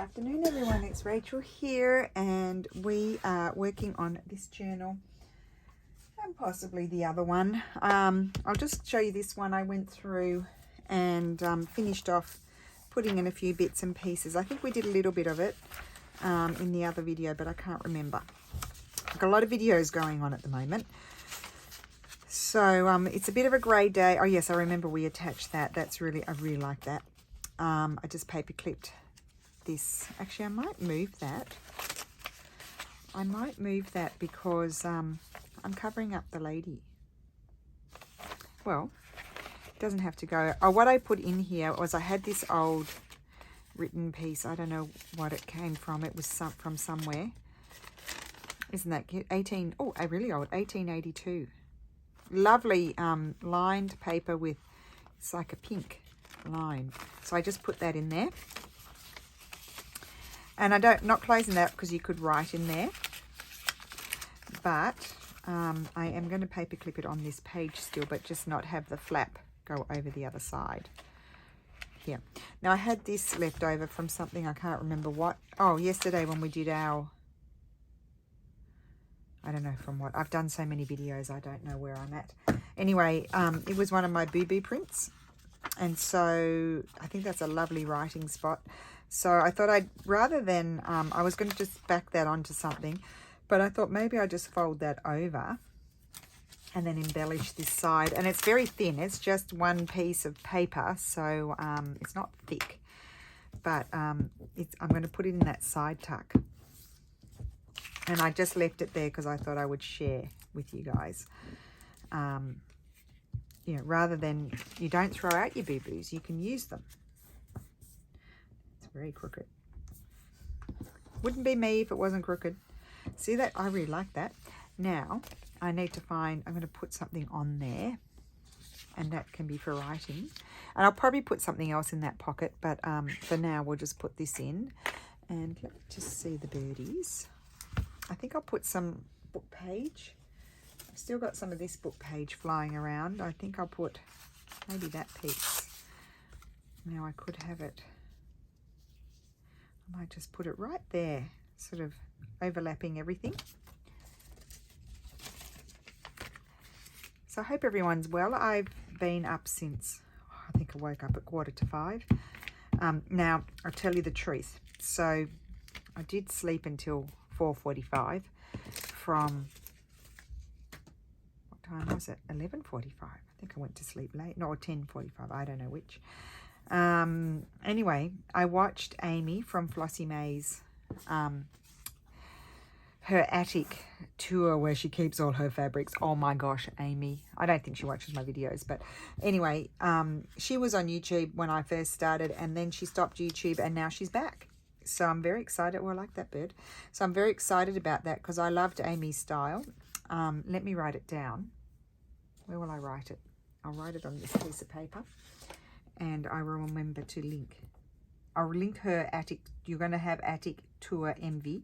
Afternoon everyone, it's Rachel here and we are working on this journal and possibly the other one. I'll just show you this one I went through and finished off putting in a few bits and pieces. I think we did a little bit of it in the other video, but I can't remember. I've got a lot of videos going on at the moment. So it's a bit of a grey day. Oh yes, I remember we attached that. I really like that. I just paper clipped this. Actually, I might move that. Because I'm covering up the lady. Well, it doesn't have to go. Oh, what I put in here was I had this old written piece. I don't know what it came from. It was from somewhere. Isn't that cute? Really old, 1882. Lovely lined paper with, it's like a pink line. So I just put that in there. And not closing that because you could write in there. But I am going to paper clip it on this page still, but just not have the flap go over the other side. Here. Now I had this left over from something, I can't remember what. Oh, yesterday when we did our, I don't know from what. I've done so many videos, I don't know where I'm at. Anyway, it was one of my boo-boo prints. And so I think that's a lovely writing spot. So I thought rather than, I was going to just back that onto something, but I thought maybe I'd just fold that over and then embellish this side. And it's very thin. It's just one piece of paper, so it's not thick. But I'm going to put it in that side tuck. And I just left it there because I thought I would share with you guys. You know, rather than, you don't throw out your boo-boos, you can use them. Very crooked. Wouldn't be me if it wasn't crooked. See that? I really like that. Now I need to find, I'm going to put something on there, and that can be for writing. And I'll probably put something else in that pocket, but for now we'll just put this in. And let me just see the birdies. I think I'll put some book page. I've still got some of this book page flying around. I think I'll put maybe that piece. Now I could have it, I might just put it right there, sort of overlapping everything. So I hope everyone's well. I've been up since, I think I woke up at 4:45. Now, I'll tell you the truth. So I did sleep until 4:45 from, what time was it? 11:45. I think I went to sleep late. No, 10:45. I don't know which. Anyway, I watched Amy from Flossie May's, her attic tour where she keeps all her fabrics. Oh my gosh, Amy. I don't think she watches my videos, but anyway, she was on YouTube when I first started, and then she stopped YouTube and now she's back. So I'm very excited. Well, I like that bird. So I'm very excited about that because I loved Amy's style. Let me write it down. Where will I write it? I'll write it on this piece of paper. And I will remember to link. I'll link her attic. You're going to have attic tour envy.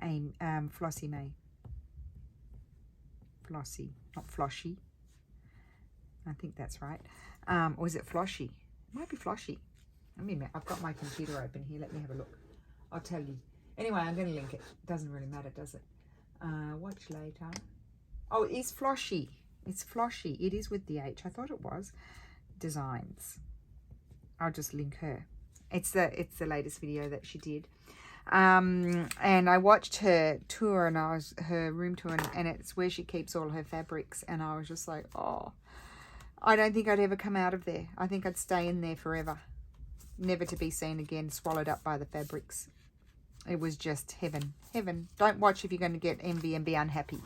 Flossie May. Flossie, not Floshy. I think that's right. Or is it Floshy? It might be Floshy. I mean, I've got my computer open here. Let me have a look. I'll tell you. Anyway, I'm going to link it. Doesn't really matter, does it? Watch later. Oh, it is Floshy. It's Floshy. It is with the H. I thought it was. Designs. I'll just link her. It's the latest video that she did. And I watched her tour, and her room tour, and it's where she keeps all her fabrics, and I was just like, oh, I don't think I'd ever come out of there. I think I'd stay in there forever, never to be seen again, swallowed up by the fabrics. It was just heaven. Don't watch if you're going to get envy and be unhappy.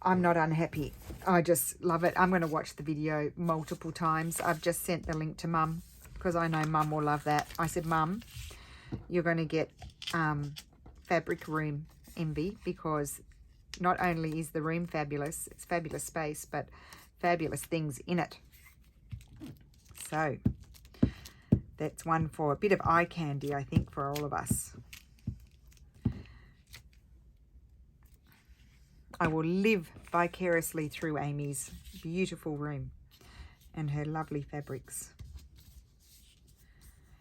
I'm not unhappy. I just love it. I'm going to watch the video multiple times. I've just sent the link to Mum because I know Mum will love that. I said, Mum, you're going to get fabric room envy because not only is the room fabulous, it's fabulous space, but fabulous things in it. So that's one for a bit of eye candy, I think, for all of us. I will live vicariously through Amy's beautiful room and her lovely fabrics.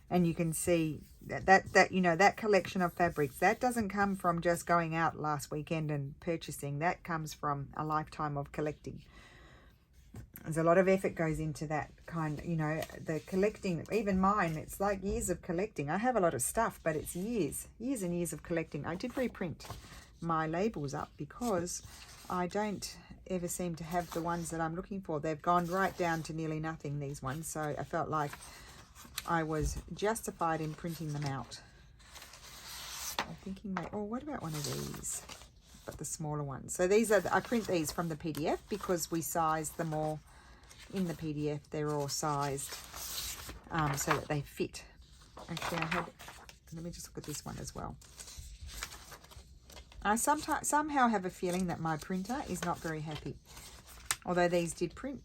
And you can see that you know, that collection of fabrics, that doesn't come from just going out last weekend and purchasing. That comes from a lifetime of collecting. There's a lot of effort goes into that kind, you know, the collecting. Even mine, it's like years of collecting. I have a lot of stuff, but it's years and years of collecting. I did reprint my labels up because I don't ever seem to have the ones that I'm looking for. They've gone right down to nearly nothing, these ones. So I felt like I was justified in printing them out. I'm thinking, oh, what about one of these? But the smaller ones. So these are, I print these from the PDF because we size them all in the PDF. They're all sized so that they fit. Actually, let me just look at this one as well. I somehow have a feeling that my printer is not very happy. Although these did print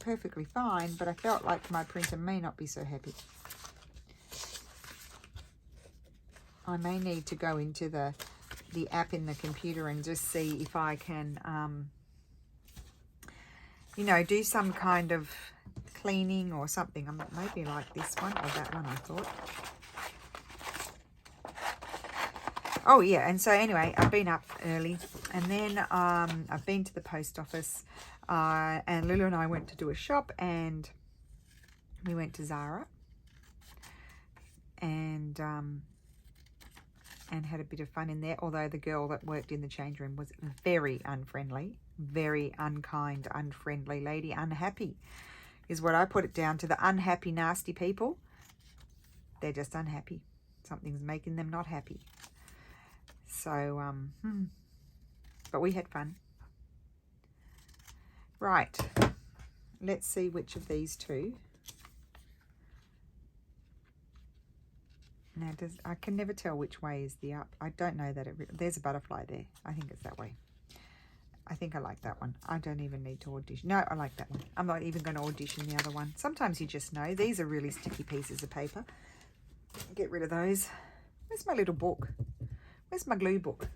perfectly fine, but I felt like my printer may not be so happy. I may need to go into the app in the computer and just see if I can, you know, do some kind of cleaning or something. Maybe like this one or that one, I thought. Oh, yeah, and so anyway, I've been up early, and then I've been to the post office, and Lulu and I went to do a shop, and we went to Zara, and had a bit of fun in there, although the girl that worked in the change room was very unfriendly, very unkind, unfriendly lady. Unhappy is what I put it down to. The unhappy, nasty people, they're just unhappy. Something's making them not happy. So, but we had fun. Right, let's see which of these two. Now, I can never tell which way is the up. I don't know that there's a butterfly there. I think it's that way. I think I like that one. I don't even need to audition. No, I like that one. I'm not even going to audition the other one. Sometimes you just know. These are really sticky pieces of paper. Get rid of those. Where's my little book? Where's my glue book?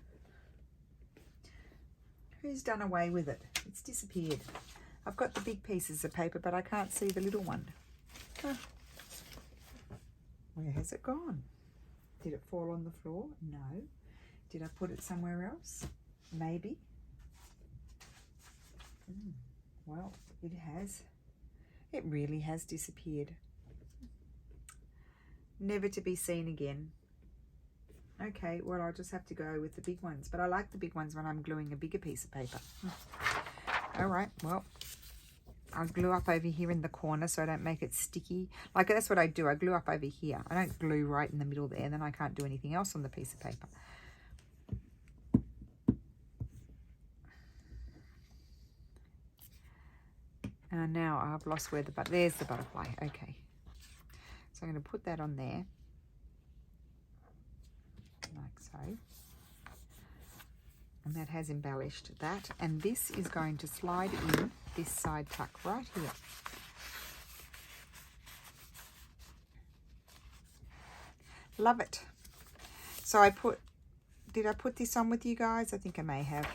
Who's done away with it? It's disappeared. I've got the big pieces of paper, but I can't see the little one. Huh. Where has it gone? Did it fall on the floor? No. Did I put it somewhere else? Maybe. Well, it has. It really has disappeared. Never to be seen again. Okay, well, I'll just have to go with the big ones. But I like the big ones when I'm gluing a bigger piece of paper. All right, well, I'll glue up over here in the corner so I don't make it sticky. Like, that's what I do. I glue up over here. I don't glue right in the middle there. Then I can't do anything else on the piece of paper. Now I've lost where there's the butterfly. Okay. So I'm going to put that on there. Like so. And that has embellished that. And this is going to slide in this side tuck right here. Love it. So did I put this on with you guys? I think I may have.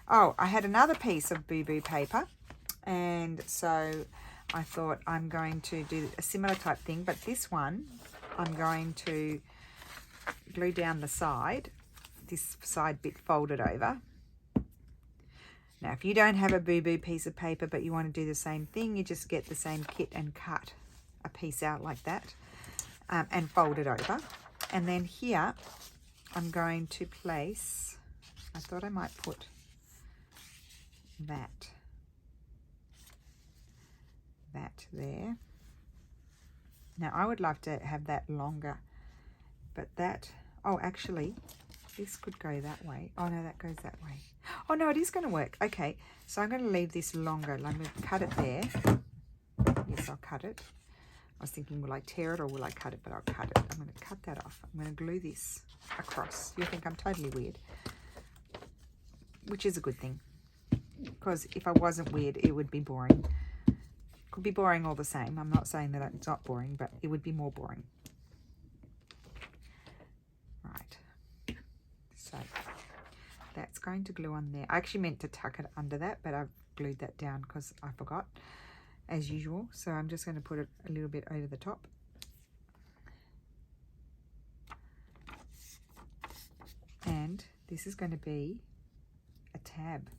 Oh, I had another piece of Boo Boo paper. And so I thought I'm going to do a similar type thing. But this one, I'm going to glue down the side. This side bit folded over. Now, if you don't have a Boo Boo piece of paper, but you want to do the same thing, you just get the same kit and cut a piece out like that and fold it over. And then here, I'm going to place, I thought I might put that there. Now, I would love to have that longer, but that, oh, actually, this could go that way. Oh, no, that goes that way. Oh, no, it is going to work. Okay, so I'm going to leave this longer. I'm going to cut it there. Yes, I'll cut it. I was thinking, will I tear it or will I cut it? But I'll cut it. I'm going to cut that off. I'm going to glue this across. You'll think I'm totally weird, which is a good thing. Because if I wasn't weird, it would be boring. Could be boring all the same. I'm not saying that it's not boring, but it would be more boring. Right. So that's going to glue on there. I actually meant to tuck it under that, but I've glued that down because I forgot, as usual. So I'm just going to put it a little bit over the top. this is going to be a tab.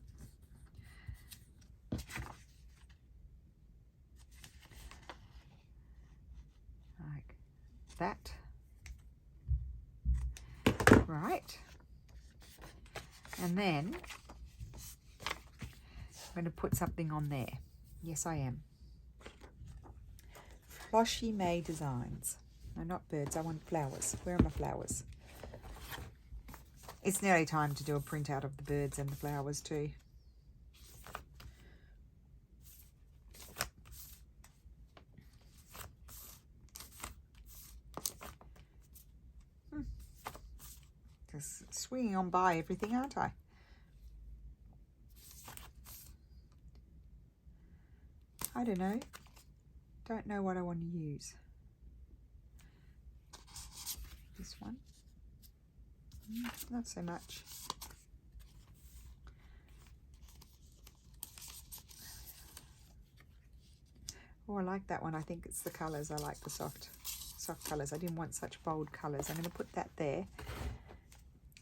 Like that. Right. And then I'm going to put something on there. Yes, I am. FLOSHY May Designs. No, not birds. I want flowers. Where are my flowers? It's nearly time to do a printout of the birds and the flowers too. Just swinging on by everything, aren't I? I don't know. Don't know what I want to use. This one. Not so much. Oh, I like that one. I think it's the colours. I like the soft colours. I didn't want such bold colours. I'm going to put that there.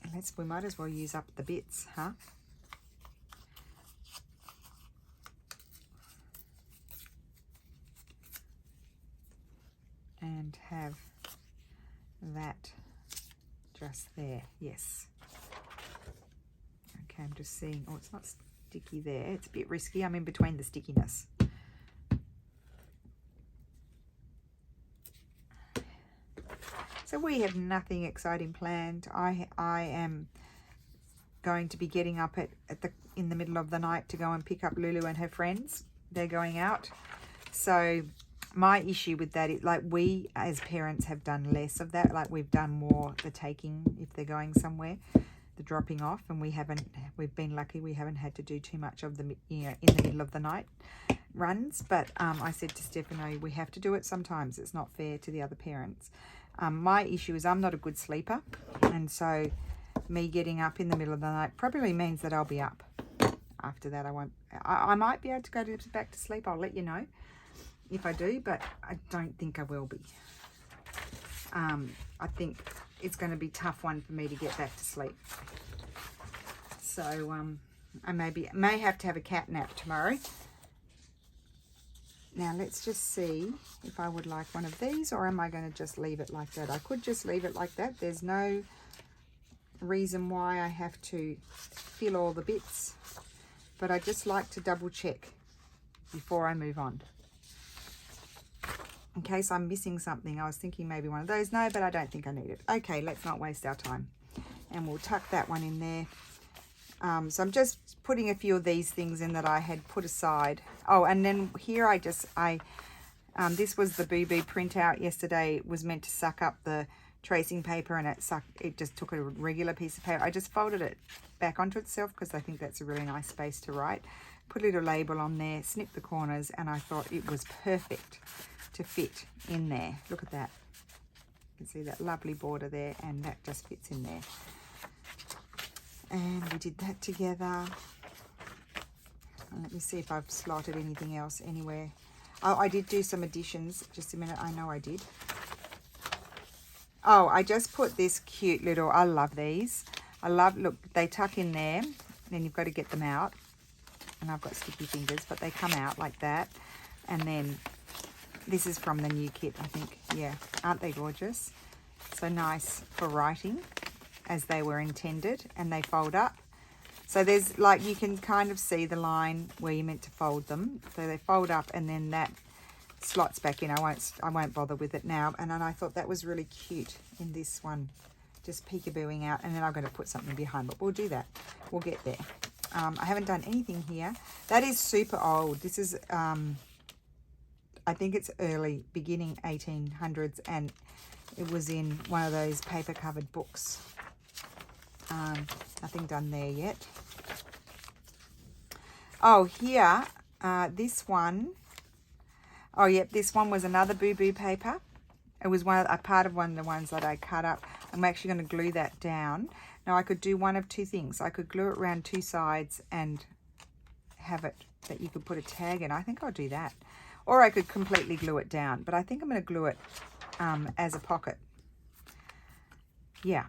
And we might as well use up the bits, huh? And have that just there. Yes. Okay, I'm just seeing. Oh, it's not sticky there. It's a bit risky. I'm in between the stickiness. So we have nothing exciting planned. I am going to be getting up in the middle of the night to go and pick up Lulu and her friends. They're going out. So my issue with that is, like, we as parents have done less of that. Like, we've done more the taking if they're going somewhere, the dropping off, and we've been lucky we haven't had to do too much of the, you know, in the middle of the night runs. But I said to Stephanie, we have to do it sometimes. It's not fair to the other parents. My issue is I'm not a good sleeper, and so me getting up in the middle of the night probably means that I'll be up. After that, I might be able to go back to sleep. I'll let you know if I do, but I don't think I will be. I think it's going to be a tough one for me to get back to sleep. So I may have to have a cat nap tomorrow. Now let's just see if I would like one of these, or am I going to just leave it like that? I could just leave it like that. There's no reason why I have to fill all the bits, but I just like to double check before I move on. In case I'm missing something, I was thinking maybe one of those. No, but I don't think I need it. Okay, let's not waste our time. And we'll tuck that one in there. So I'm just putting a few of these things in that I had put aside. Oh, and then here this was the Boo Boo printout yesterday. It was meant to suck up the tracing paper, and it just took a regular piece of paper. I just folded it back onto itself because I think that's a really nice space to write. Put a little label on there, snip the corners, and I thought it was perfect to fit in there. Look at that. You can see that lovely border there, and that just fits in there. And we did that together. And let me see if I've slotted anything else anywhere. Oh, I did do some additions. Just a minute. I know I did. Oh, I just put this cute little, I love these. Look, they tuck in there. Then you've got to get them out. And I've got sticky fingers, but they come out like that. And then this is from the new kit, I think. Yeah, aren't they gorgeous? So nice for writing, as they were intended, and they fold up. So there's, like, you can kind of see the line where you're meant to fold them. So they fold up, and then that slots back in. I won't bother with it now. And then I thought that was really cute in this one, just peekabooing out. And then I'm going to put something behind, but we'll do that. We'll get there. I haven't done anything here. That is super old. This is, I think it's beginning 1800s, and it was in one of those paper covered books. Nothing done there yet. Oh, here, this one. Oh, yep, this one was another Boo Boo paper. It was a part of one of the ones that I cut up. I'm actually going to glue that down. Now, I could do one of two things. I could glue it around two sides and have it that you could put a tag in. I think I'll do that. Or I could completely glue it down. But I think I'm going to glue it as a pocket. Yeah.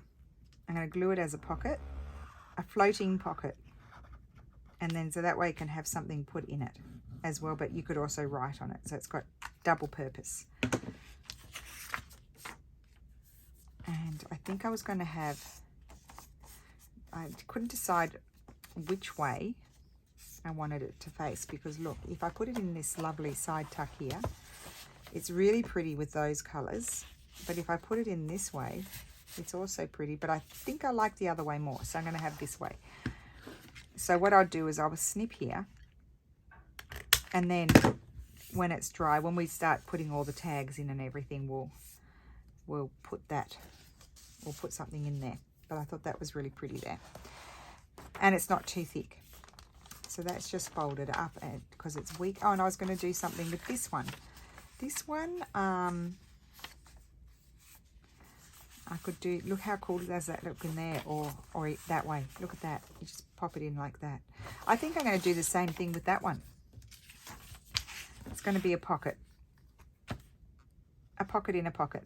I'm going to glue it as a pocket. a floating pocket, and then so that way you can have something put in it as well, but you could also write on it, so it's got double purpose. And I think I was going to have, I couldn't decide which way I wanted it to face, because look, if I put it in this lovely side tuck here, it's really pretty with those colors, but if I put it in this way, it's also pretty, but I think I like the other way more, so I'm going to have this way. So what I'll do is I'll snip here, and then when it's dry, when we start putting all the tags in and everything, we'll put that, we'll put something in there. But I thought that was really pretty there, and it's not too thick, so that's just folded up because it's weak. Oh, and I was going to do something with this one. This one, I could do, look how cool does that look in there, or that way. Look at that. You just pop it in like that. I think I'm going to do the same thing with that one. It's going to be a pocket. A pocket in a pocket.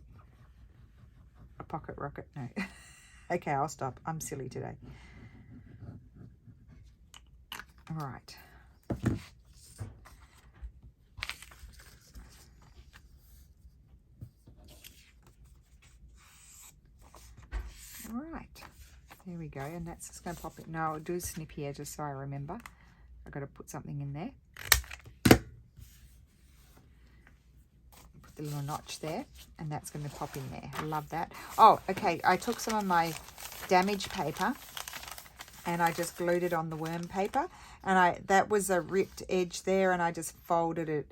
A pocket rocket. No. Okay, I'll stop. I'm silly today. All right. All right, there we go, and that's just going to pop it. No, I'll do a snip here just so I remember. I've got to put something in there. Put the little notch there, and that's going to pop in there. I love that. Oh, okay, I took some of my damage paper and I just glued it on the worm paper, and that was a ripped edge there, and I just folded it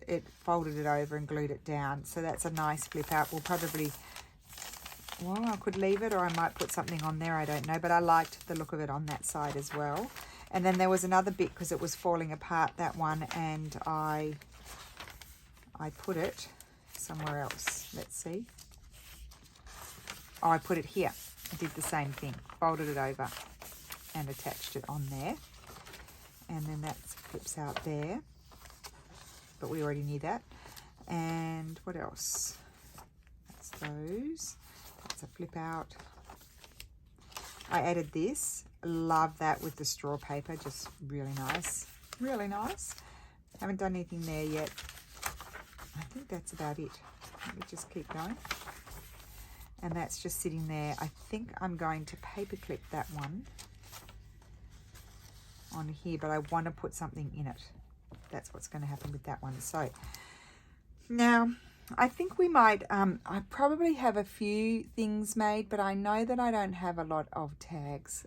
over and glued it down. So that's a nice flip out. We'll probably, well, I could leave it, or I might put something on there, I don't know, but I liked the look of it on that side as well. And then there was another bit because it was falling apart, that one, and I put it somewhere else. Let's see. Oh, I put it here. I did the same thing, folded it over and attached it on there. And then that flips out there, but we already knew that. And what else? That's those. That's a flip out. I added this. Love that with the straw paper, just really nice. Really nice. Haven't done anything there yet. I think that's about it. Let me just keep going. And that's just sitting there. I think I'm going to paper clip that one on here, but I want to put something in it. That's what's going to happen with that one. So now I think we might, I probably have a few things made, but I know that I don't have a lot of tags.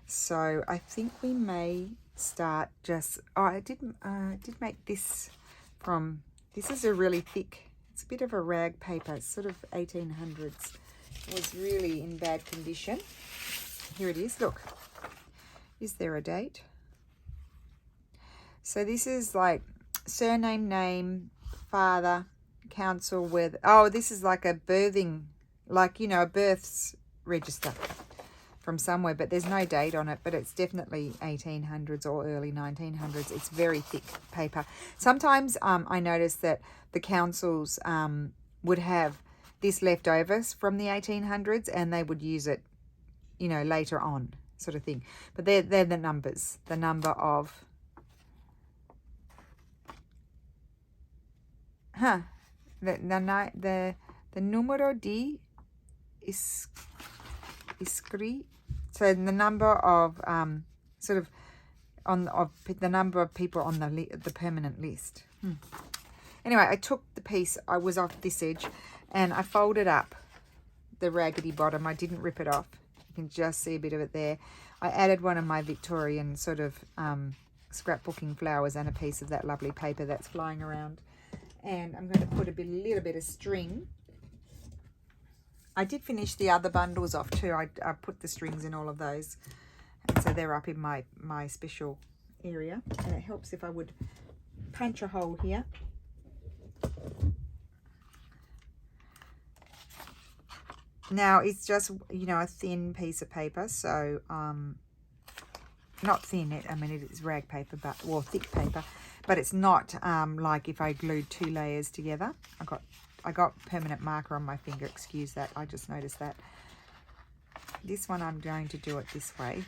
So I think we may start just, oh, I did make this from, this is a really thick, it's a bit of a rag paper. It's sort of 1800s. It was really in bad condition. Here it is, look. Is there a date? So this is like surname, name, father, council, with, oh, this is like a birthing, like, you know, a births register from somewhere, but there's no date on it, but it's definitely 1800s or early 1900s. It's very thick paper. Sometimes I noticed that the councils would have this leftovers from the 1800s, and they would use it, you know, later on, sort of thing. But they're the numbers, the number of, the numero di iscri, so the number of sort of the number of people on the permanent list. Anyway, I took the piece, I was off this edge, and I folded up the raggedy bottom. I didn't rip it off. You can just see a bit of it there. I added one of my Victorian sort of scrapbooking flowers and a piece of that lovely paper that's flying around. And I'm going to put a little bit of string. I did finish the other bundles off too. I put the strings in all of those. And so they're up in my special area. And it helps if I would punch a hole here. Now it's just, you know, a thin piece of paper. So, not thin, I mean, it is rag paper, but, well, thick paper. But it's not like if I glued 2 layers together. I got permanent marker on my finger, excuse that, I just noticed that. This one I'm going to do it this way,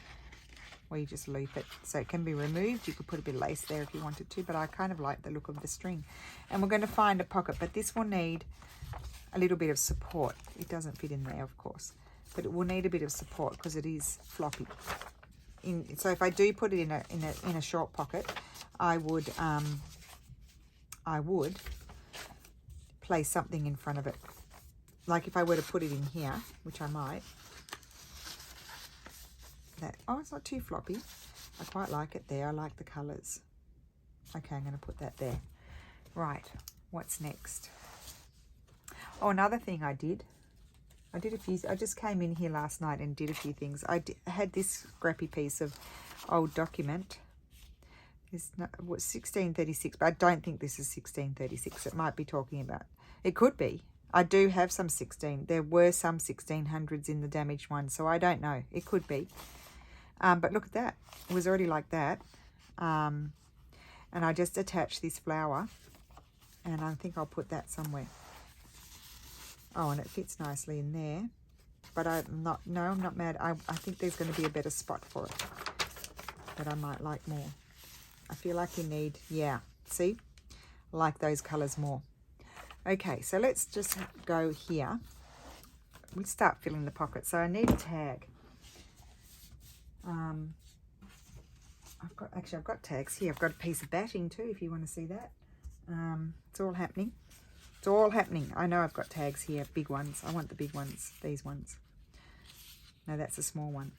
where you just loop it so it can be removed. You could put a bit of lace there if you wanted to, but I kind of like the look of the string. And we're going to find a pocket, but this will need a little bit of support. It doesn't fit in there, of course, but it will need a bit of support because it is floppy. So if I do put it in a short pocket, I would place something in front of it. Like if I were to put it in here, which I might. Oh, it's not too floppy. I quite like it there. I like the colours. Okay, I'm going to put that there. Right, what's next? Oh, another thing I did a few, I just came in here last night and did a few things. I had this scrappy piece of old document. It's not, what, 1636, but I don't think this is 1636. It might be talking about, it could be. I do have some there were some 1600s in the damaged one, so I don't know. It could be. But look at that. It was already like that. And I just attached this flower, and I think I'll put that somewhere. Oh, and it fits nicely in there. But I'm not mad. I think there's going to be a better spot for it that I might like more. I feel like you need, yeah, see? I like those colours more. Okay, so let's just go here. We start filling the pocket. So I need a tag. I've got tags here. I've got a piece of batting too, if you want to see that. It's all happening. It's all happening. I know I've got tags here, big ones. I want the big ones, these ones. No, that's a small one.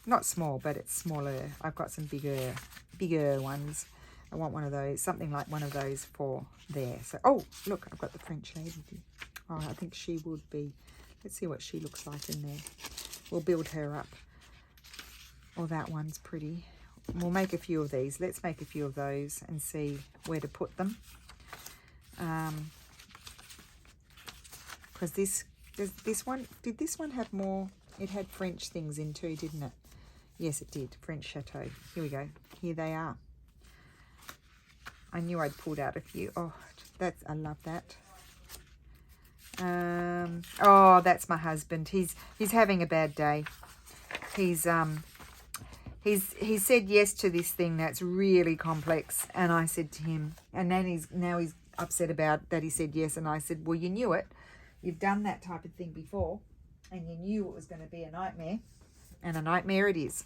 Not small, but it's smaller. I've got some bigger ones. I want one of those, something like one of those for there. So, oh, look, I've got the French lady. Oh, I think she would be. Let's see what she looks like in there. We'll build her up. Oh, that one's pretty. We'll make a few of these. Let's make a few of those and see where to put them. Because this one, did this one have more? It had French things in too, didn't it? Yes, it did. French Chateau. Here we go. Here they are. I knew I'd pulled out a few. Oh, I love that. Oh, that's my husband. He's having a bad day. He said yes to this thing that's really complex, and I said to him, and then he's upset about that he said yes, and I said, well, you knew it. You've done that type of thing before, and you knew it was going to be a nightmare, and a nightmare it is.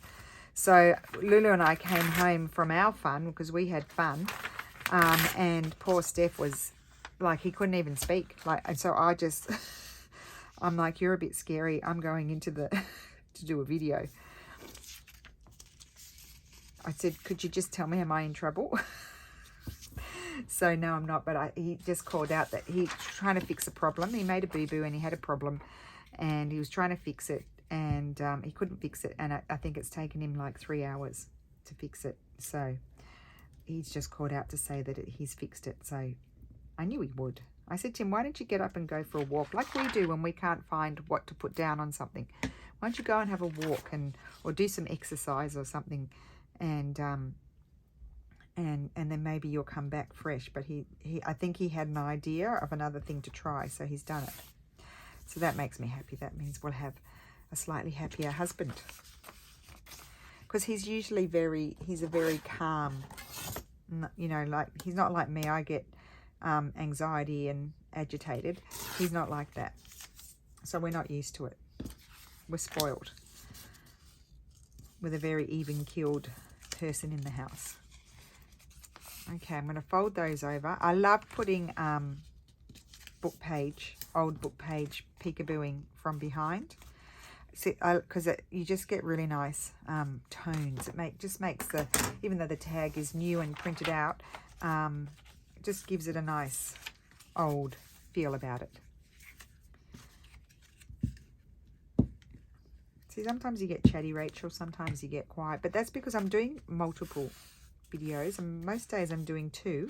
So Lulu and I came home from our fun, because we had fun, and poor Steph was like, he couldn't even speak. And so I'm like, you're a bit scary. I'm going into to do a video. I said, could you just tell me, am I in trouble? So no, I'm not, but he just called out that he's trying to fix a problem. He made a boo-boo and he had a problem, and he was trying to fix it, and he couldn't fix it, and I think it's taken him like 3 hours to fix it. So he's just called out to say that he's fixed it. So I knew he would. I said to him, why don't you get up and go for a walk like we do when we can't find what to put down on something? Why don't you go and have a walk or do some exercise or something, and then maybe you'll come back fresh. But I think he had an idea of another thing to try, so he's done it. So that makes me happy. That means we'll have a slightly happier husband, because he's usually he's a very calm, you know, like, he's not like me. I get anxiety and agitated. He's not like that, so we're not used to it. We're spoiled with a very even-keeled person in the house. Okay, I'm going to fold those over. I love putting old book page peekabooing from behind, because you just get really nice tones. It just makes even though the tag is new and printed out, it just gives it a nice old feel about it. See, sometimes you get chatty, Rachel, sometimes you get quiet, but that's because I'm doing multiple videos, and most days I'm doing 2.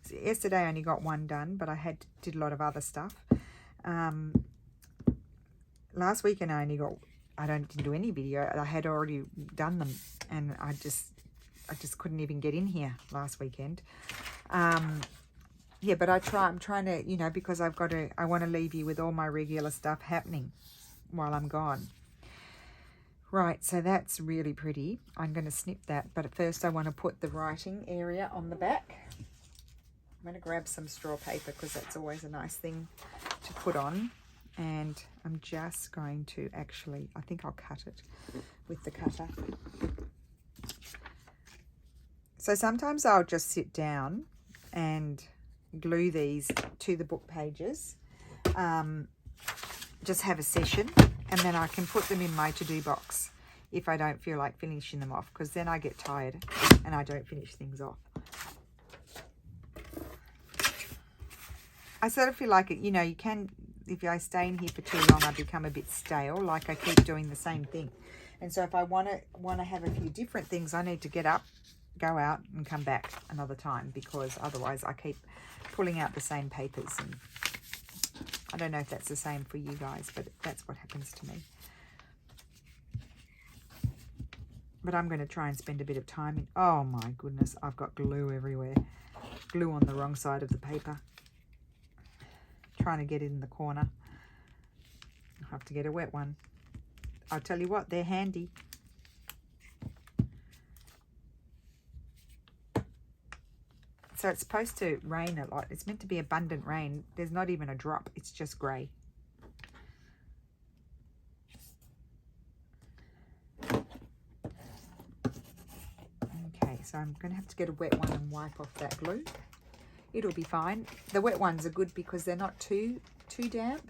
So yesterday I only got 1 done, but I did a lot of other stuff. Last weekend I didn't do any video. I had already done them, and I just couldn't even get in here last weekend. Yeah, but I'm trying to, you know, because I want to leave you with all my regular stuff happening while I'm gone. Right, so that's really pretty. I'm going to snip that, but at first I want to put the writing area on the back. I'm going to grab some straw paper because that's always a nice thing to put on. And I'm just going to actually, I think I'll cut it with the cutter. So sometimes I'll just sit down and glue these to the book pages. Just have a session, and then I can put them in my to-do box if I don't feel like finishing them off, because then I get tired and I don't finish things off. I sort of feel like, you know, you can, if I stay in here for too long, I become a bit stale, like I keep doing the same thing. And so if I want to have a few different things, I need to get up, go out and come back another time, because otherwise I keep pulling out the same papers. And I don't know if that's the same for you guys, but that's what happens to me. But I'm going to try and spend a bit of time in... Oh my goodness, I've got glue everywhere. Glue on the wrong side of the paper. Trying to get it in the corner. I'll have to get a wet one. I'll tell you what, they're handy. So it's supposed to rain a lot. It's meant to be abundant rain. There's not even a drop. It's just grey. Okay, so I'm going to have to get a wet one and wipe off that glue. It'll be fine. The wet ones are good because they're not too damp,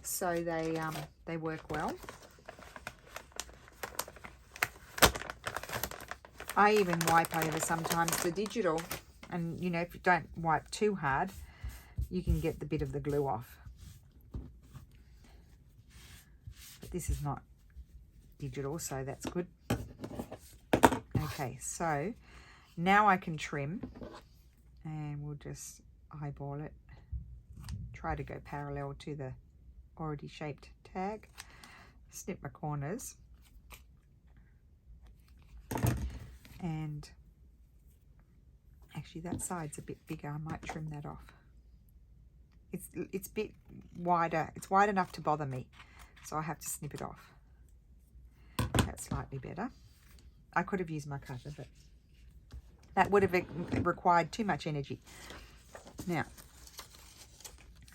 so they work well. I even wipe over sometimes the digital, and you know, if you don't wipe too hard, you can get the bit of the glue off. But this is not digital, so that's good. Okay, so now I can trim, and we'll just eyeball it. Try to go parallel to the already shaped tag. Snip my corners. And actually that side's a bit bigger. I might trim that off. It's a bit wider. It's wide enough to bother me, so I have to snip it off. That's slightly better. I could have used my cutter, but that would have required too much energy. Now,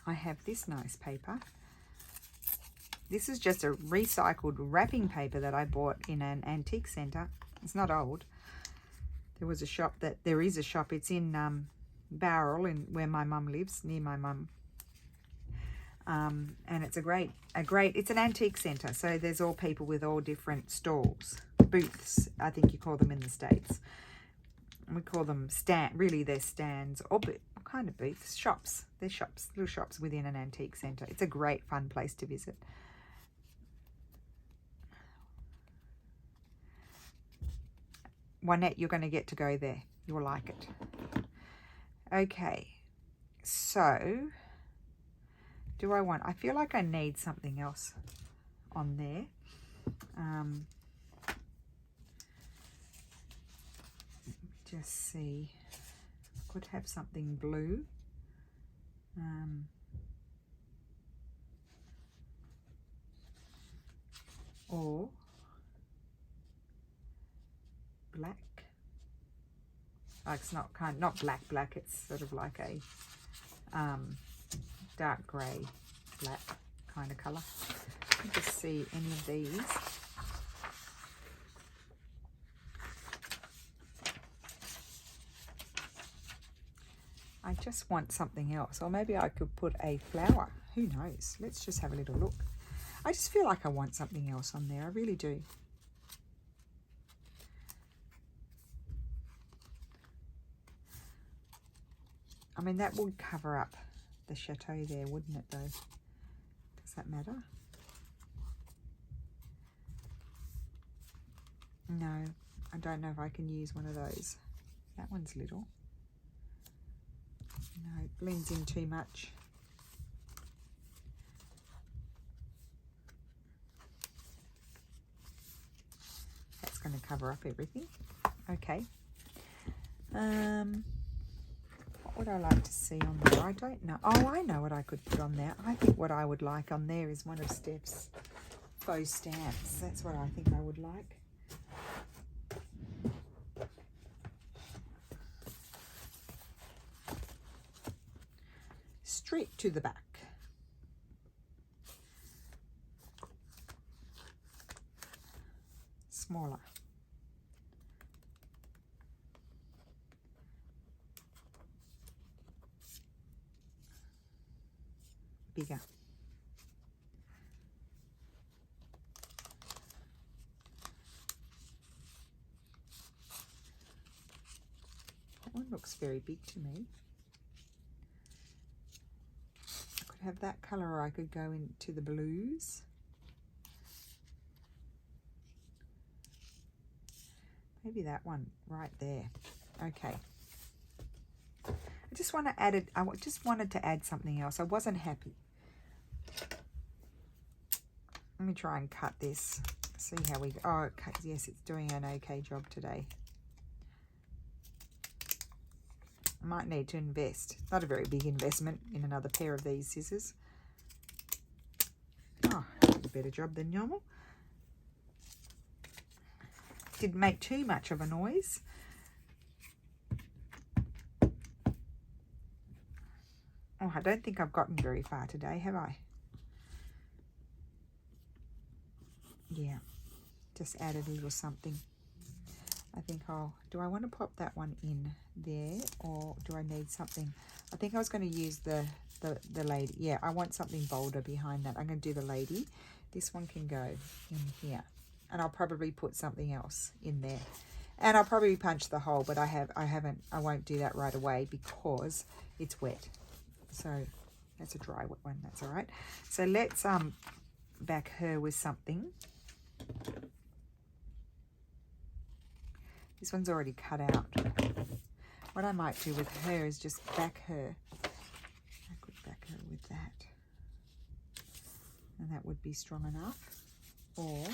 I have this nice paper. This is just a recycled wrapping paper that I bought in an antique centre. It's not old. There is a shop. It's in Bowral, where my mum lives, near my mum. And it's it's an antique centre. So there's all people with all different stalls, booths, I think you call them in the States. We call them really they're stands, or what kind of booths? Shops. They're shops, little shops within an antique centre. It's a great fun place to visit. Juanette, you're going to get to go there. You'll like it. Okay, so I feel like I need something else on there. Just see. I could have something blue. Or black. It's not black. It's sort of like a dark grey black kind of colour. Let me just see any of these. I just want something else, or maybe I could put a flower. Who knows? Let's just have a little look. I just feel like I want something else on there. I really do. I mean, that would cover up the chateau there, wouldn't it, though? Does that matter? No, I don't know if I can use one of those. That one's little. No, it blends in too much. That's going to cover up everything. Okay. What would I like to see on there? I don't know. Oh, I know what I could put on there. I think what I would like on there is one of Steph's faux stamps. That's what I think I would like. Straight to the back. Smaller. Bigger. That one looks very big to me. I could have that colour, or I could go into the blues. Maybe that one right there. Okay. I just want to add it. I just wanted to add something else. I wasn't happy. Let me try and cut this. See how we go. Oh, okay. Yes, it's doing an okay job today. I might need to invest. Not a very big investment in another pair of these scissors. Oh, did a better job than normal. Didn't make too much of a noise. Oh, I don't think I've gotten very far today, have I? Yeah, just added a little something. I think do I want to pop that one in there, or do I need something? I think I was going to use the lady. Yeah, I want something bolder behind that. I'm going to do the lady. This one can go in here, and I'll probably put something else in there, and I'll probably punch the hole, but I won't do that right away because it's wet. So that's a dry wet one. That's all right. So let's back her with something. This one's already cut out. What I might do with her is just back her. I could back her with that. And that would be strong enough. Or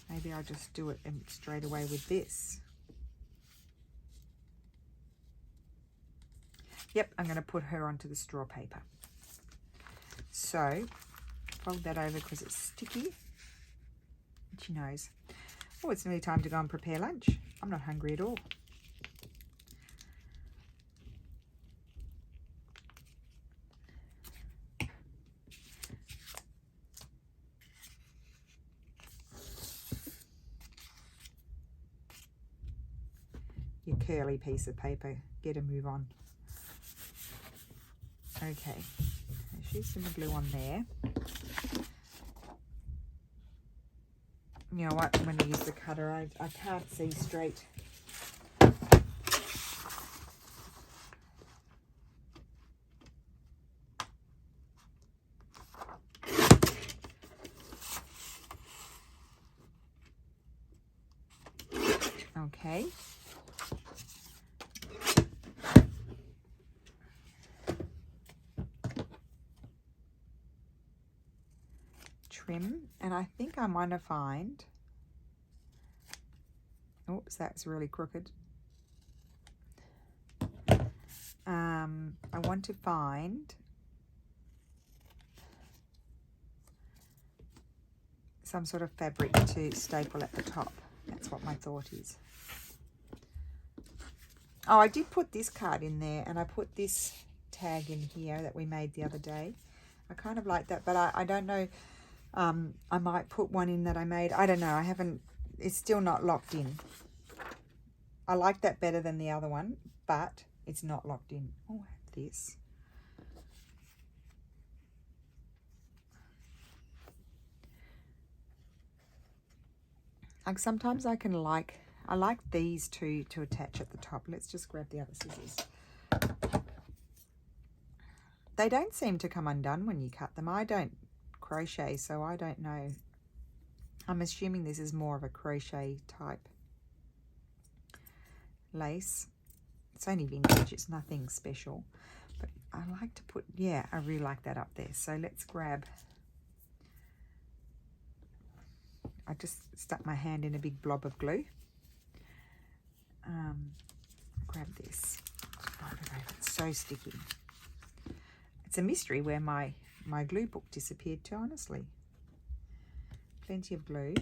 maybe I'll just do it straight away with this. Yep, I'm going to put her onto the straw paper. So, fold that over because it's sticky. She knows. Oh, it's nearly time to go and prepare lunch. I'm not hungry at all. Your curly piece of paper. Get a move on. Okay. She's some glue on there. You know what, when I use the cutter, I can't see straight. Okay. Trim, and I think I might find, oops, that's really crooked. I want to find some sort of fabric to staple at the top. That's what my thought is. Oh, I did put this card in there, and I put this tag in here that we made the other day. I kind of like that, but I don't know. I might put one in that I made. I don't know. I haven't, it's still not locked in. I like that better than the other one, but it's not locked in. Oh, I have this. Like sometimes I like these two to attach at the top. Let's just grab the other scissors. They don't seem to come undone when you cut them. I don't crochet, so I don't know. I'm assuming this is more of a crochet type lace. It's only vintage, it's nothing special. But I like to put, yeah, I really like that up there. So let's grab, I just stuck my hand in a big blob of glue. Grab this. It's so sticky. It's a mystery where my glue book disappeared to, honestly. plenty of glue.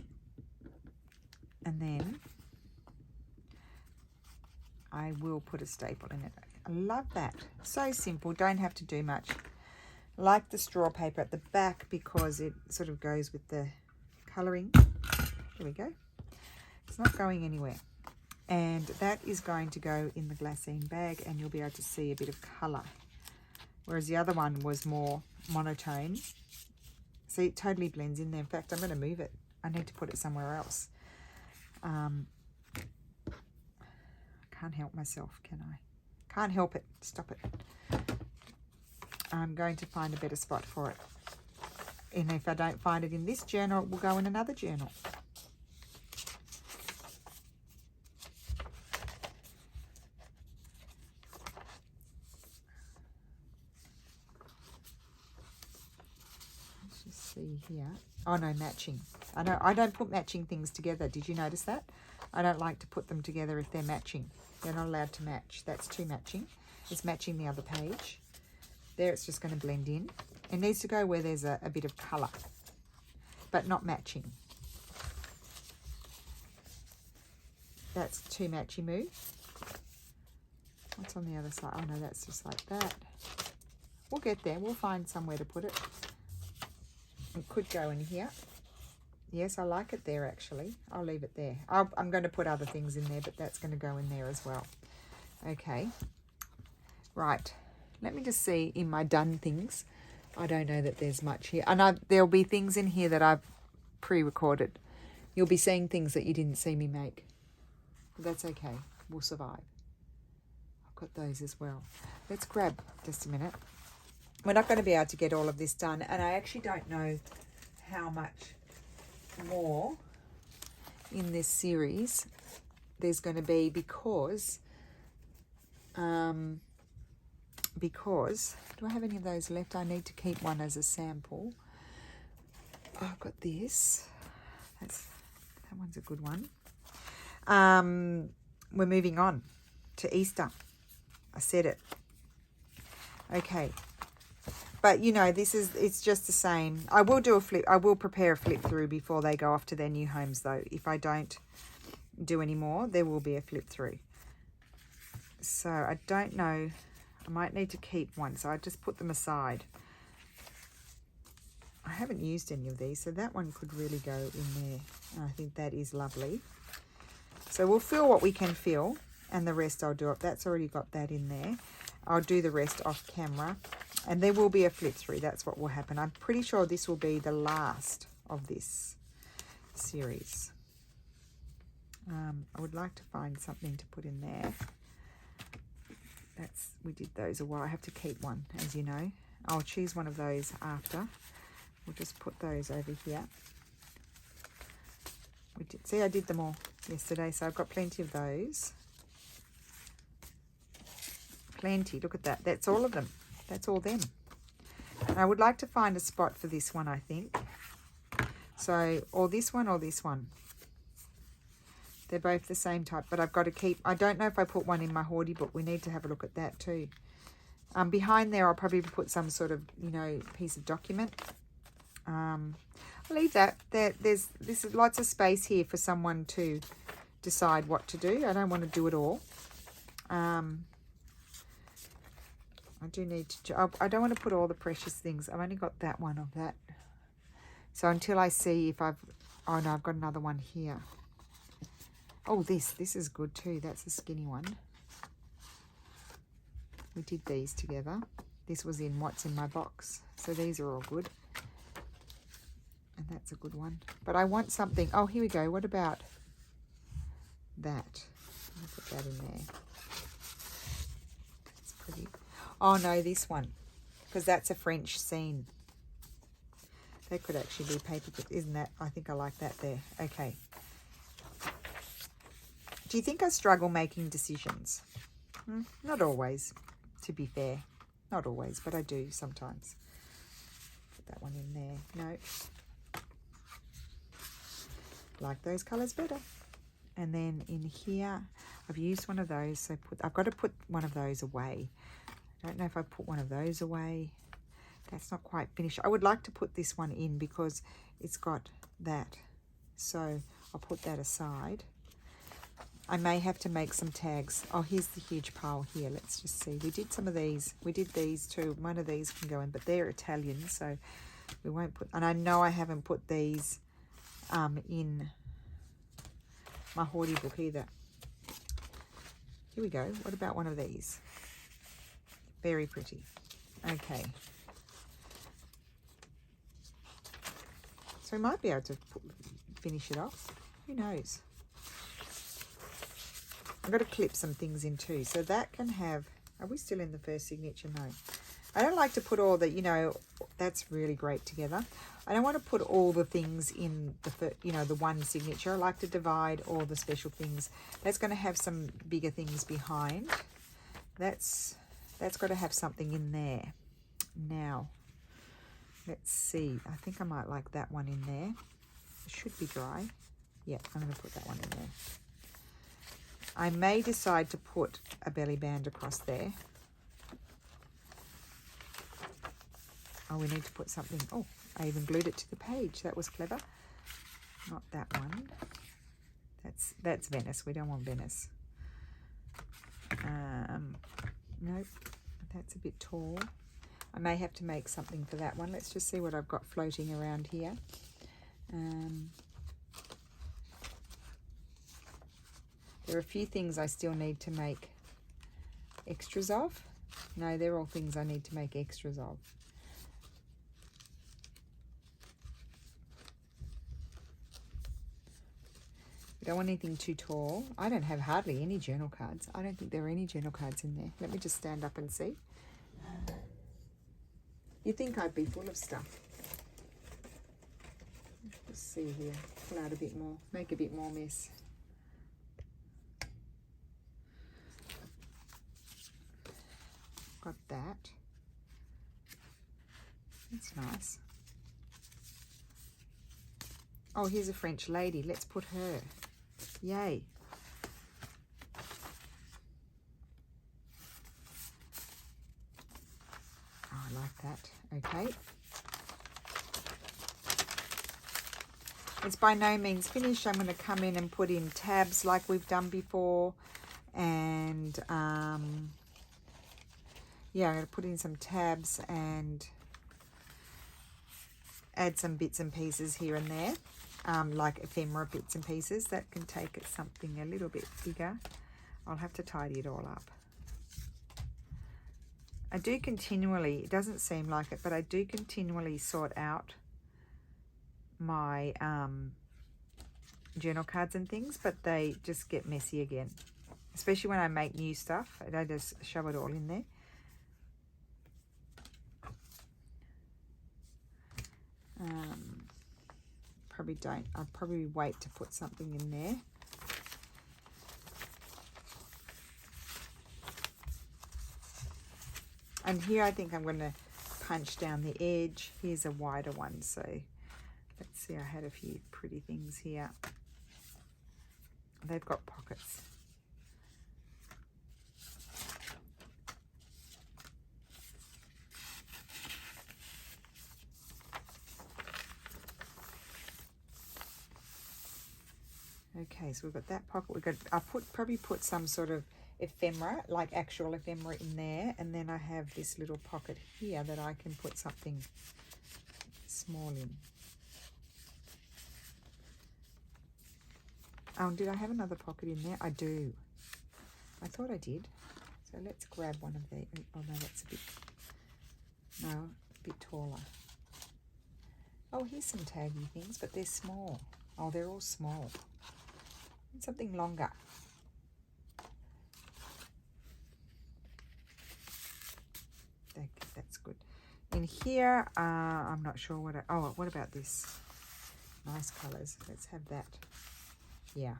And then I will put a staple in it. I love that. So simple, don't have to do much. I like the straw paper at the back because it sort of goes with the colouring. There we go. It's not going anywhere. And that is going to go in the glassine bag, and you'll be able to see a bit of colour. Whereas the other one was more monotone. See, it totally blends in there. In fact, I'm going to move it. I need to put it somewhere else. I can't help myself, can I? Can't help it. Stop it. I'm going to find a better spot for it. And if I don't find it in this journal, it will go in another journal. Let's just see here. Oh no, matching. I know I don't put matching things together. Did you notice that? I don't like to put them together if they're matching. They're not allowed to match. That's too matching. It's matching the other page. There, it's just going to blend in. It needs to go where there's a bit of colour, but not matching. That's too matchy moo. What's on the other side? Oh no, that's just like that. We'll get there. We'll find somewhere to put it. It could go in here. Yes, I like it there actually. I'll leave it there. I'm going to put other things in there, but that's going to go in there as well. Okay. Right. Let me just see in my done things. I don't know that there's much here. And there'll be things in here that I've pre-recorded. You'll be seeing things that you didn't see me make. But that's okay. We'll survive. I've got those as well. Let's grab just a minute. We're not going to be able to get all of this done. And I actually don't know how much more in this series there's going to be because do I have any of those left? I need to keep one as a sample. Oh, I've got this. That one's a good one. We're moving on to Easter. I said it. Okay. But, you know, it's just the same. I will do a flip. I will prepare a flip through before they go off to their new homes, though. If I don't do any more, there will be a flip through. So I don't know. I might need to keep one. So I just put them aside. I haven't used any of these, so that one could really go in there. And I think that is lovely. So we'll fill what we can fill, and the rest I'll do up. That's already got that in there. I'll do the rest off camera. And there will be a flip through. That's what will happen. I'm pretty sure this will be the last of this series. I would like to find something to put in there. We did those a while. I have to keep one, as you know. I'll choose one of those after. We'll just put those over here. See, I did them all yesterday, so I've got plenty of those. Plenty. Look at that. That's all of them. That's all them. And I would like to find a spot for this one, I think. So, or this one or this one. They're both the same type, but I've got to keep... I don't know if I put one in my Hoardy book. We need to have a look at that too. Behind there, I'll probably put some sort of, you know, piece of document. I'll leave that. There's lots of space here for someone to decide what to do. I don't want to do it all. I do need to... I don't want to put all the precious things. I've only got that one of that. So until I see if I've... Oh, no, I've got another one here. Oh, this is good too. That's a skinny one. We did these together. This was in what's in my box. So these are all good. And that's a good one. But I want something... Oh, here we go. What about that? I'll put that in there. It's pretty... Oh, no, this one. Because that's a French scene. That could actually be paper, isn't that? I think I like that there. Okay. Do you think I struggle making decisions? Not always, to be fair. Not always, but I do sometimes. Put that one in there. No. Like those colours better. And then in here, I've used one of those. So I've got to put one of those away. I don't know if I put one of those away. That's not quite finished. I would like to put this one in because it's got that. So I'll put that aside. I may have to make some tags. Oh, here's the huge pile here. Let's just see. We did some of these. We did these too. One of these can go in, but they're Italian, so we won't put... And I know I haven't put these in my Hoardy book either. Here we go. What about one of these? Very pretty. Okay. So we might be able to finish it off. Who knows? I've got to clip some things in too. So that can have... Are we still in the first signature? No. I don't like to put all the, you know, that's really great together. I don't want to put all the things in the, you know, the one signature. I like to divide all the special things. That's going to have some bigger things behind. That's got to have something in there. Now, let's see. I think I might like that one in there. It should be dry. Yeah, I'm going to put that one in there. I may decide to put a belly band across there. Oh, we need to put something. Oh, I even glued it to the page. That was clever. Not that one. That's Venice. We don't want Venice. Nope. That's a bit tall. I may have to make something for that one. Let's just see what I've got floating around here. There are a few things I still need to make extras of. No, they're all things I need to make extras of. I don't want anything too tall. I don't have hardly any journal cards. I don't think there are any journal cards in there. Let me just stand up and see. You'd think I'd be full of stuff. Let's see here. Pull out a bit more. Make a bit more mess. Got that. That's nice. Oh, here's a French lady. Let's put her. Yay. Oh, I like that. Okay. It's by no means finished. I'm going to come in and put in tabs like we've done before. And, yeah, I'm going to put in some tabs and add some bits and pieces here and there. Like ephemera bits and pieces. That can take it something a little bit bigger. I'll have to tidy it all up. I do continually, it doesn't seem like it, but I do continually sort out my journal cards and things, but they just get messy again. Especially when I make new stuff. I just shove it all in there. Probably don't. I'll probably wait to put something in there. And here I think I'm going to punch down the edge. Here's a wider one. So let's see, I had a few pretty things here. They've got pockets. Okay, so we've got that pocket. We've got, I'll probably put some sort of ephemera, like actual ephemera in there. And then I have this little pocket here that I can put something small in. Oh, did I have another pocket in there? I do. I thought I did. So let's grab one of the, oh no, that's a bit, no, a bit taller. Oh, here's some taggy things, but they're small. Oh, they're all small. Something longer. That's good. In here, I'm not sure what what about this? Nice colours. Let's have that. Yeah.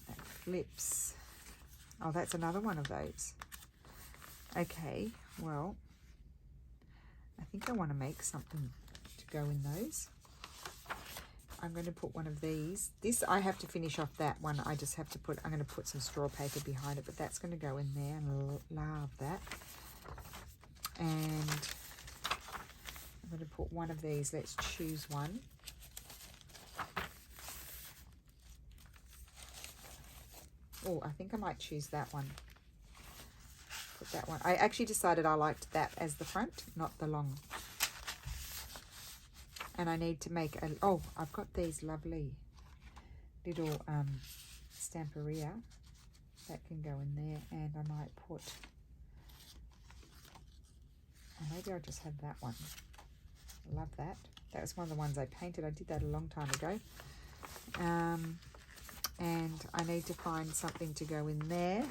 That flips. Oh, that's another one of those. Okay, well, I think I want to make something to go in those. I'm going to put one of these. This, I have to finish off that one. I just have to put, I'm going to put some straw paper behind it, but that's going to go in there, and love that. And I'm going to put one of these. Let's choose one. Oh, I think I might choose that one. Put that one. I actually decided I liked that as the front, not the long. And I need to make a, oh, I've got these lovely little stamperia that can go in there, and I might put, oh, maybe I'll just have that one. I love that. That was one of the ones I painted. I did that a long time ago. And I need to find something to go in there.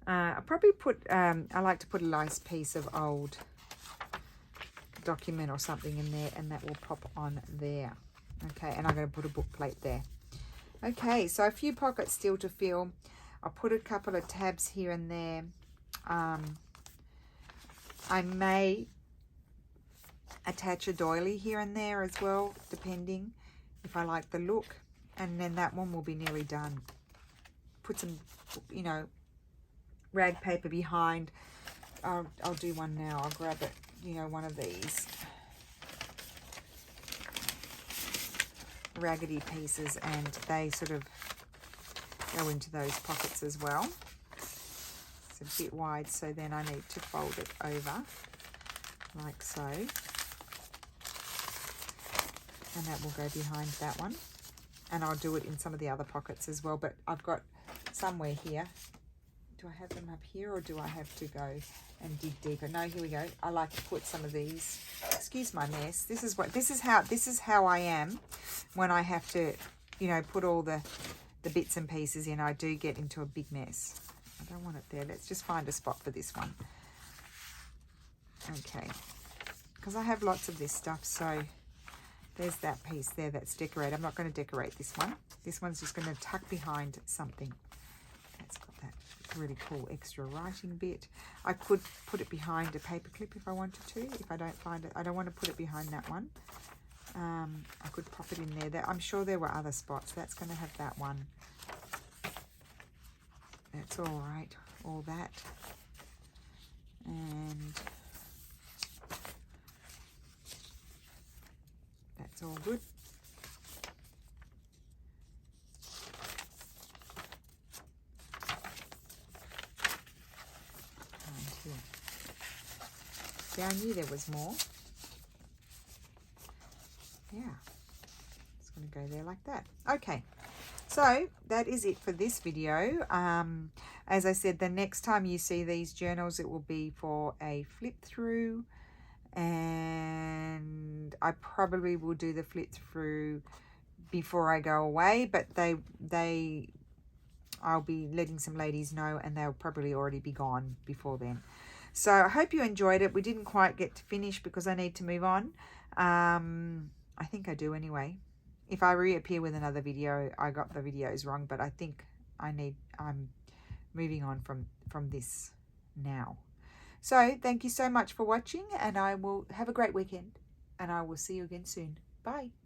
I'll probably put, I like to put a nice piece of old document or something in there, and that will pop on there. Okay, and I'm going to put a book plate there. Okay, so a few pockets still to fill. I'll put a couple of tabs here and there. I may attach a doily here and there as well, depending if I like the look. And then that one will be nearly done. Put some, you know, rag paper behind. I'll do one now. I'll grab it, you know, one of these raggedy pieces, and they sort of go into those pockets as well. It's a bit wide, so then I need to fold it over like so. And that will go behind that one. And I'll do it in some of the other pockets as well, but I've got somewhere here. Do I have them up here, or do I have to go and dig deeper? No, here we go. I like to put some of these. Excuse my mess. This is how I am when I have to, you know, put all the bits and pieces in. I do get into a big mess. I don't want it there. Let's just find a spot for this one. Okay, because I have lots of this stuff, so there's that piece there that's decorated. I'm not going to decorate this one. This one's just going to tuck behind something. That's got that really cool extra writing bit. I could put it behind a paper clip if I wanted to. If I don't find it, I don't want to put it behind that one. I could pop it in there. I'm sure there were other spots. That's going to have that one. That's all right. All that. And that's all good. And here. See, I knew there was more. Yeah. It's going to go there like that. Okay. So that is it for this video. As I said, the next time you see these journals, it will be for a flip through, and I probably will do the flip through before I go away, but I'll be letting some ladies know, and they'll probably already be gone before then. So I hope you enjoyed it. We didn't quite get to finish because I need to move on. I think I do anyway. If I reappear with another video, I got the videos wrong, but I think I'm moving on from this now. So thank you so much for watching, and I will have a great weekend, and I will see you again soon. Bye.